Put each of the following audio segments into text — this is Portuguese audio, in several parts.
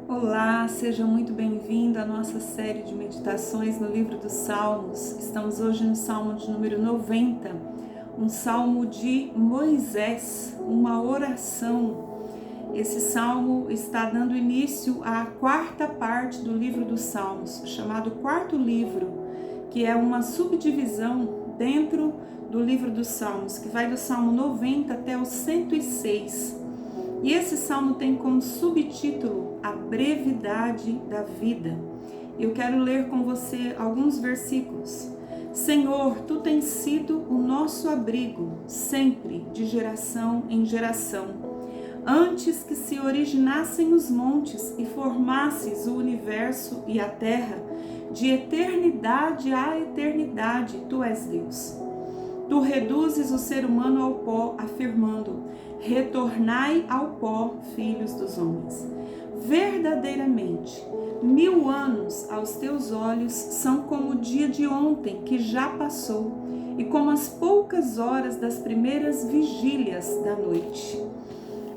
Olá, seja muito bem-vindo à nossa série de meditações no livro dos Salmos. Estamos hoje no Salmo de número 90, um salmo de Moisés, uma oração. Esse salmo está dando início à quarta parte do livro dos Salmos, chamado quarto livro, que é uma subdivisão dentro do livro dos Salmos, que vai do Salmo 90 até o 106. E esse salmo tem como subtítulo a brevidade da vida. Eu quero ler com você alguns versículos. Senhor, tu tens sido o nosso abrigo, sempre, de geração em geração. Antes que se originassem os montes e formasses o universo e a terra, de eternidade a eternidade, tu és Deus. Tu reduzes o ser humano ao pó, afirmando: retornai ao pó, filhos dos homens. Verdadeiramente, 1000 anos aos teus olhos são como o dia de ontem que já passou, e como as poucas horas das primeiras vigílias da noite.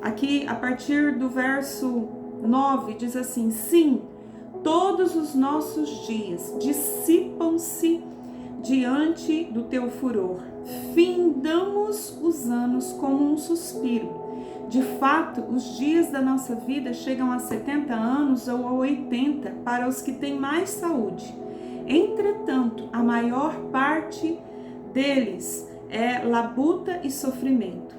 Aqui, a partir do verso 9, diz assim: sim, todos os nossos dias dissipam-se diante do teu furor. Findamos os anos como um suspiro. De fato, os dias da nossa vida chegam a 70 anos ou a 80 para os que têm mais saúde. Entretanto, a maior parte deles é labuta e sofrimento,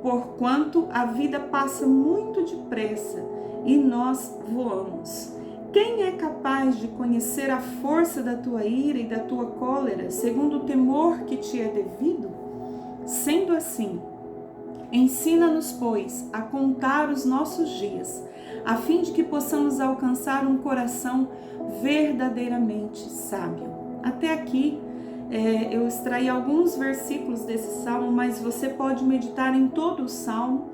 porquanto a vida passa muito depressa e nós voamos. Quem é capaz de conhecer a força da tua ira e da tua cólera, segundo o temor que te é devido? Sendo assim, ensina-nos, pois, a contar os nossos dias, a fim de que possamos alcançar um coração verdadeiramente sábio. Até aqui, eu extraí alguns versículos desse salmo, mas você pode meditar em todo o salmo.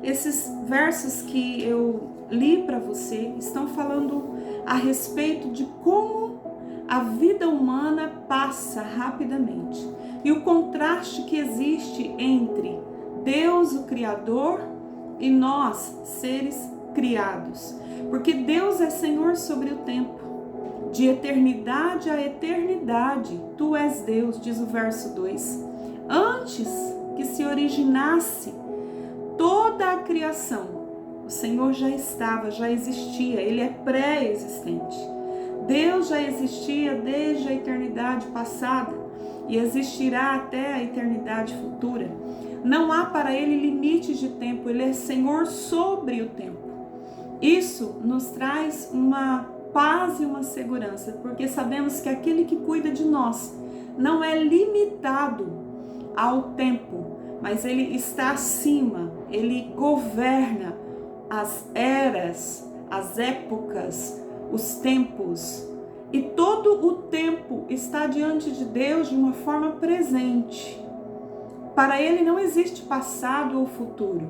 Esses versos que eu li para você estão falando a respeito de como a vida humana passa rapidamente e o contraste que existe entre Deus, o Criador, e nós, seres criados. Porque Deus é Senhor sobre o tempo. De eternidade a eternidade, tu és Deus, diz o verso 2. Antes que se originasse toda a criação, o Senhor já estava, já existia, Ele é pré-existente. Deus já existia desde a eternidade passada e existirá até a eternidade futura. Não há para Ele limites de tempo, Ele é Senhor sobre o tempo. Isso nos traz uma paz e uma segurança, porque sabemos que aquele que cuida de nós não é limitado ao tempo, mas Ele está acima, Ele governa as eras, as épocas, os tempos, e todo o tempo está diante de Deus de uma forma presente. Para Ele não existe passado ou futuro.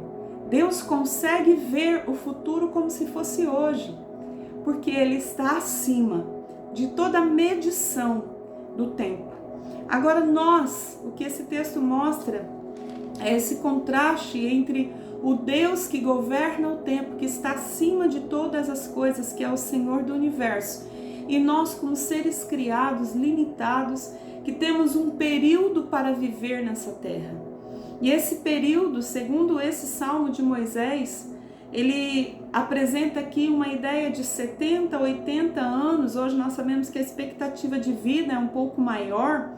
Deus consegue ver o futuro como se fosse hoje, porque Ele está acima de toda medição do tempo. Agora o que esse texto mostra é esse contraste entre o Deus que governa o tempo, que está acima de todas as coisas, que é o Senhor do universo, e nós, como seres criados, limitados, que temos um período para viver nessa terra. E esse período, segundo esse Salmo de Moisés, ele apresenta aqui uma ideia de 70, 80 anos. Hoje nós sabemos que a expectativa de vida é um pouco maior,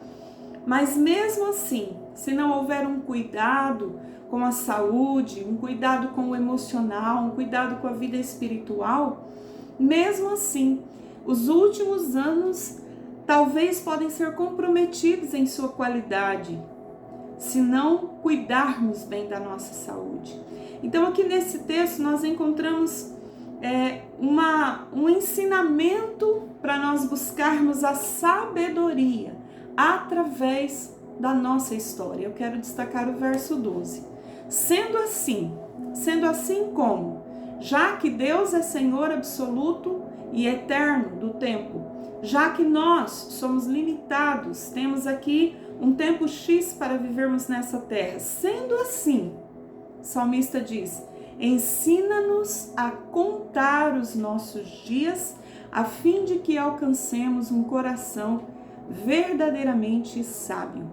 mas mesmo assim, se não houver um cuidado com a saúde, um cuidado com o emocional, um cuidado com a vida espiritual, mesmo assim, os últimos anos talvez podem ser comprometidos em sua qualidade, se não cuidarmos bem da nossa saúde. Então aqui nesse texto nós encontramos um ensinamento para nós buscarmos a sabedoria através da nossa história. Eu quero destacar o verso 12. Sendo assim como, já que Deus é Senhor absoluto e eterno do tempo, já que nós somos limitados, temos aqui um tempo X para vivermos nessa terra. Sendo assim, o salmista diz: Ensina-nos a contar os nossos dias, a fim de que alcancemos um coração verdadeiramente sábio.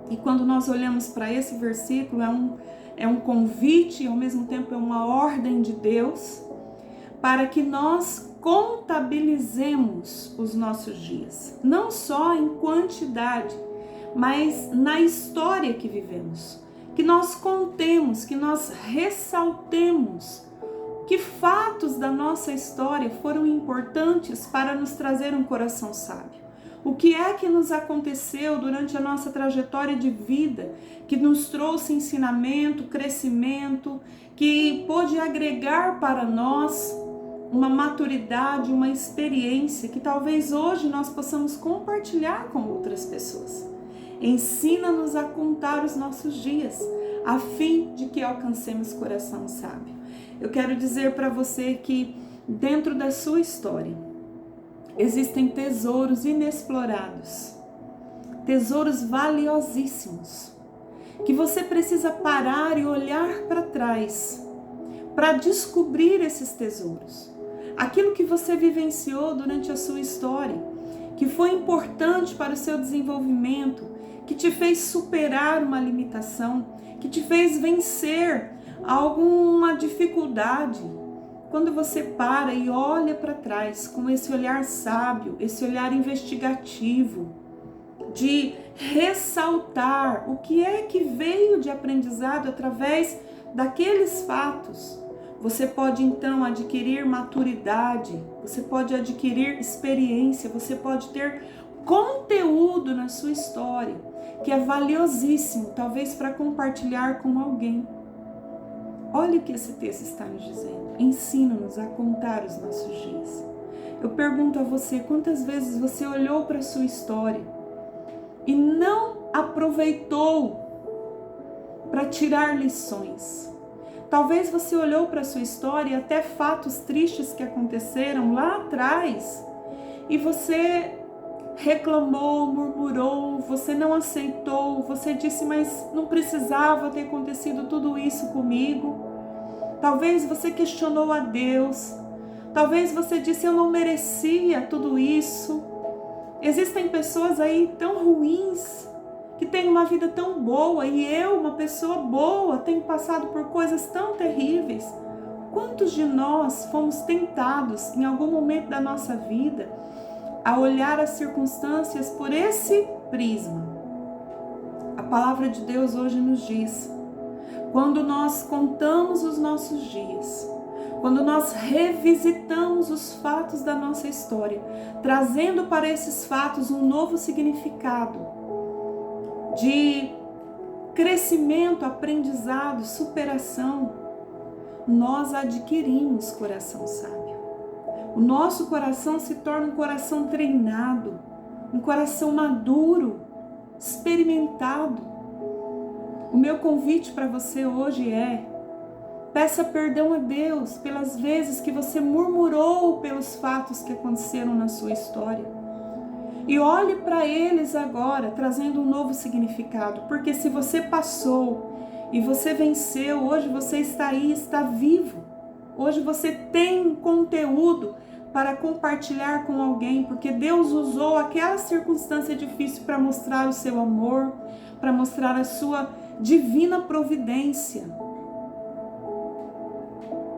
E quando nós olhamos para esse versículo, é um convite e ao mesmo tempo é uma ordem de Deus para que nós contabilizemos os nossos dias, não só em quantidade, mas na história que vivemos, que nós contemos, que nós ressaltemos que fatos da nossa história foram importantes para nos trazer um coração sábio. O que é que nos aconteceu durante a nossa trajetória de vida, que nos trouxe ensinamento, crescimento, que pôde agregar para nós uma maturidade, uma experiência que talvez hoje nós possamos compartilhar com outras pessoas. Ensina-nos a contar os nossos dias, a fim de que alcancemos coração sábio. Eu quero dizer para você que dentro da sua história existem tesouros inexplorados, tesouros valiosíssimos, que você precisa parar e olhar para trás para descobrir esses tesouros. Aquilo que você vivenciou durante a sua história, que foi importante para o seu desenvolvimento, que te fez superar uma limitação, que te fez vencer alguma dificuldade. Quando você para e olha para trás com esse olhar sábio, esse olhar investigativo, de ressaltar o que é que veio de aprendizado através daqueles fatos, você pode então adquirir maturidade, você pode adquirir experiência, você pode ter conteúdo na sua história, que é valiosíssimo, talvez para compartilhar com alguém. Olha o que esse texto está nos dizendo. Ensina-nos a contar os nossos dias. Eu pergunto a você, quantas vezes você olhou para a sua história e não aproveitou para tirar lições? Talvez você olhou para a sua história e até fatos tristes que aconteceram lá atrás e você reclamou, murmurou, você não aceitou, você disse, mas não precisava ter acontecido tudo isso comigo. Talvez você questionou a Deus, talvez você disse, eu não merecia tudo isso. Existem pessoas aí tão ruins, que têm uma vida tão boa, e eu, uma pessoa boa, tenho passado por coisas tão terríveis. Quantos de nós fomos tentados, em algum momento da nossa vida, a olhar as circunstâncias por esse prisma? A palavra de Deus hoje nos diz, quando nós contamos os nossos dias, quando nós revisitamos os fatos da nossa história, trazendo para esses fatos um novo significado de crescimento, aprendizado, superação, nós adquirimos coração sábio. O nosso coração se torna um coração treinado, um coração maduro, experimentado. O meu convite para você hoje é: peça perdão a Deus pelas vezes que você murmurou pelos fatos que aconteceram na sua história. E olhe para eles agora, trazendo um novo significado. Porque se você passou e você venceu, hoje você está aí, está vivo. Hoje você tem conteúdo para compartilhar com alguém, porque Deus usou aquela circunstância difícil para mostrar o seu amor, para mostrar a sua divina providência.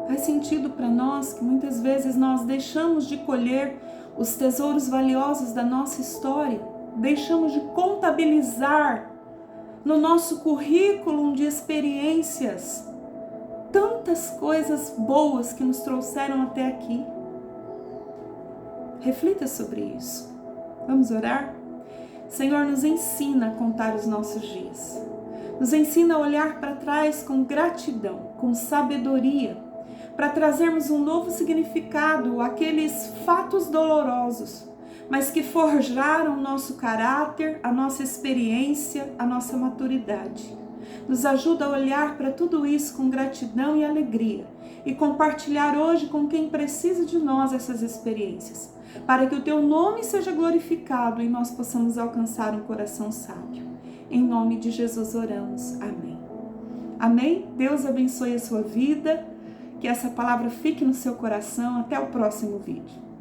Faz sentido para nós que muitas vezes nós deixamos de colher os tesouros valiosos da nossa história, deixamos de contabilizar no nosso currículo de experiências tantas coisas boas que nos trouxeram até aqui. Reflita sobre isso. Vamos orar? Senhor, nos ensina a contar os nossos dias. Nos ensina a olhar para trás com gratidão, com sabedoria, para trazermos um novo significado àqueles fatos dolorosos, mas que forjaram o nosso caráter, a nossa experiência, a nossa maturidade. Nos ajuda a olhar para tudo isso com gratidão e alegria e compartilhar hoje com quem precisa de nós essas experiências, para que o Teu nome seja glorificado e nós possamos alcançar um coração sábio. Em nome de Jesus oramos. Amém. Amém? Deus abençoe a sua vida. que essa palavra fique no seu coração. Até o próximo vídeo.